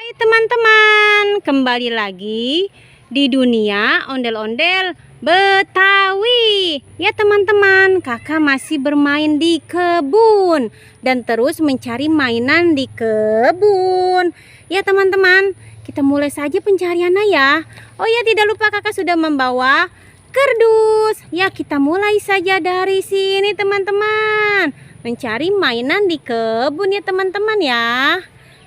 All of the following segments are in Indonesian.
Hai teman-teman, kembali lagi di dunia ondel-ondel Betawi. Ya teman-teman, kakak masih bermain di kebun dan terus mencari mainan di kebun. Ya teman-teman, kita mulai saja pencariannya ya. Oh ya, tidak lupa kakak sudah membawa kardus. Ya, kita mulai saja dari sini teman-teman. Mencari mainan di kebun ya teman-teman ya.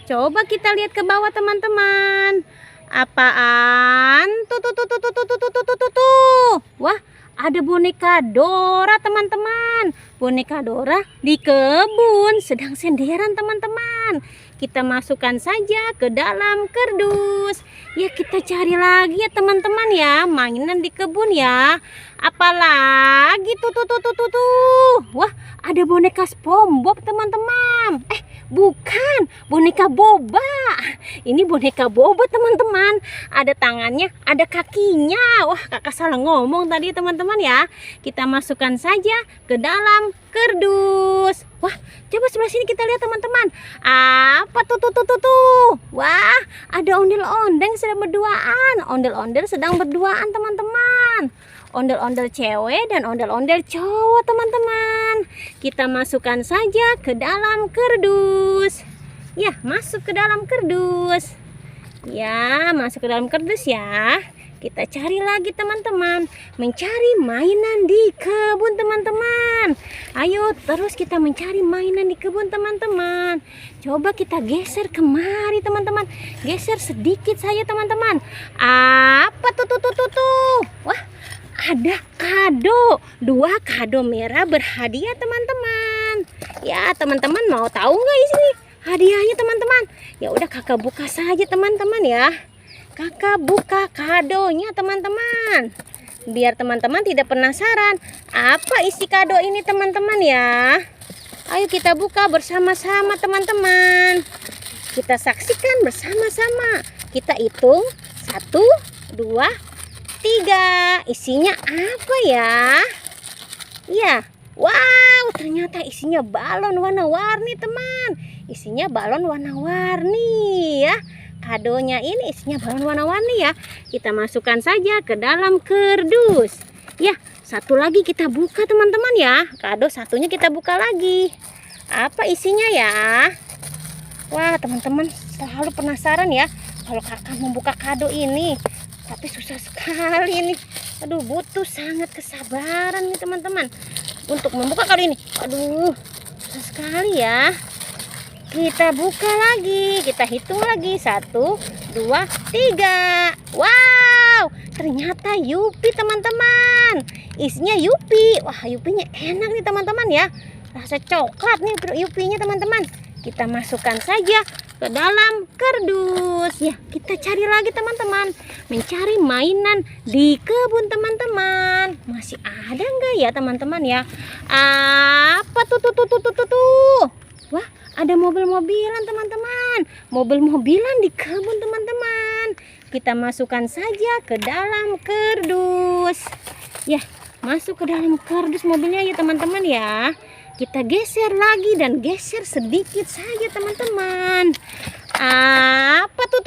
Coba kita lihat ke bawah teman-teman. Apaan? Tuh. Wah, ada boneka Dora teman-teman. Boneka Dora di kebun sedang senderan teman-teman. Kita masukkan saja ke dalam kardus. Ya, kita cari lagi ya teman-teman ya, mainan di kebun ya. Apalagi tuh. Wah, ada boneka SpongeBob teman-teman. Bukan, boneka boba. Ini boneka boba teman-teman. Ada tangannya, ada kakinya. Wah, kakak salah ngomong tadi teman-teman ya. Kita masukkan saja ke dalam kardus. Wah, coba sebelah sini kita lihat teman-teman. Apa tuh? Wah, ada ondel-ondel sedang berduaan. Ondel-ondel sedang berduaan teman-teman. Ondel-ondel cewek dan ondel-ondel cowok teman-teman. Kita masukkan saja ke dalam kardus. Ya, masuk ke dalam kardus. Ya, masuk ke dalam kardus ya. Kita cari lagi teman-teman. Mencari mainan di kebun teman-teman. Ayo terus kita mencari mainan di kebun teman-teman. Coba kita geser kemari teman-teman. Geser sedikit saja teman-teman. Apa tuh? Wah, ada kado, 2 kado merah berhadiah teman-teman. Ya, teman-teman mau tahu nggak isi hadiahnya teman-teman? Ya udah, kakak buka saja teman-teman ya. Kakak buka kadonya teman-teman, biar teman-teman tidak penasaran apa isi kado ini teman-teman ya. Ayo kita buka bersama-sama teman-teman. Kita saksikan bersama-sama. Kita hitung 1, 2, 3. Isinya apa ya? Ya, wow, ternyata isinya balon warna-warni teman. Isinya balon warna-warni ya. Kadonya ini isinya balon warna-warni ya. Kita masukkan saja ke dalam kardus. Ya, satu lagi kita buka teman-teman ya. Kado satunya kita buka lagi. Apa isinya ya? Wah, teman-teman selalu penasaran ya kalau kakak membuka kado ini. Tapi susah sekali ini. Aduh, butuh sangat kesabaran nih teman-teman untuk membuka kali ini. Aduh, susah sekali ya. Kita buka lagi, kita hitung lagi 1, 2, 3. Wow, ternyata Yupi teman-teman. Isinya Yupi. Wah, Yupinya enak nih teman-teman ya. Rasa coklat nih Yupinya teman-teman. Kita masukkan saja ke dalam kardus. Ya, kita cari lagi teman-teman. Mencari mainan di kebun teman-teman. Masih ada nggak ya teman-teman ya? Apa tuh? Wah, ada mobil-mobilan teman-teman. Mobil-mobilan di kebun teman-teman. Kita masukkan saja ke dalam kardus. Ya, masuk ke dalam kardus mobilnya ya teman-teman ya. Kita geser lagi dan geser sedikit saja teman-teman. Apa tuh?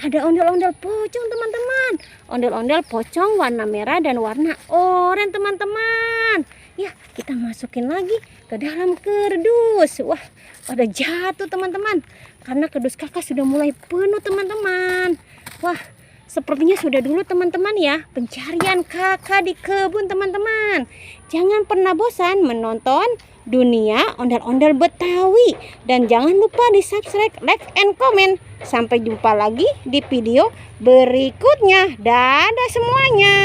Ada ondel-ondel pocong teman-teman. Ondel-ondel pocong warna merah dan warna oranye teman-teman. Ya, kita masukin lagi ke dalam kardus. Wah, pada jatuh teman-teman. Karena kardus kakak sudah mulai penuh teman-teman. Wah, sepertinya sudah dulu teman-teman ya pencarian kakak di kebun teman-teman. Jangan pernah bosan menonton dunia ondel-ondel Betawi. Dan jangan lupa di subscribe, like, and comment. Sampai jumpa lagi di video berikutnya. Dadah semuanya.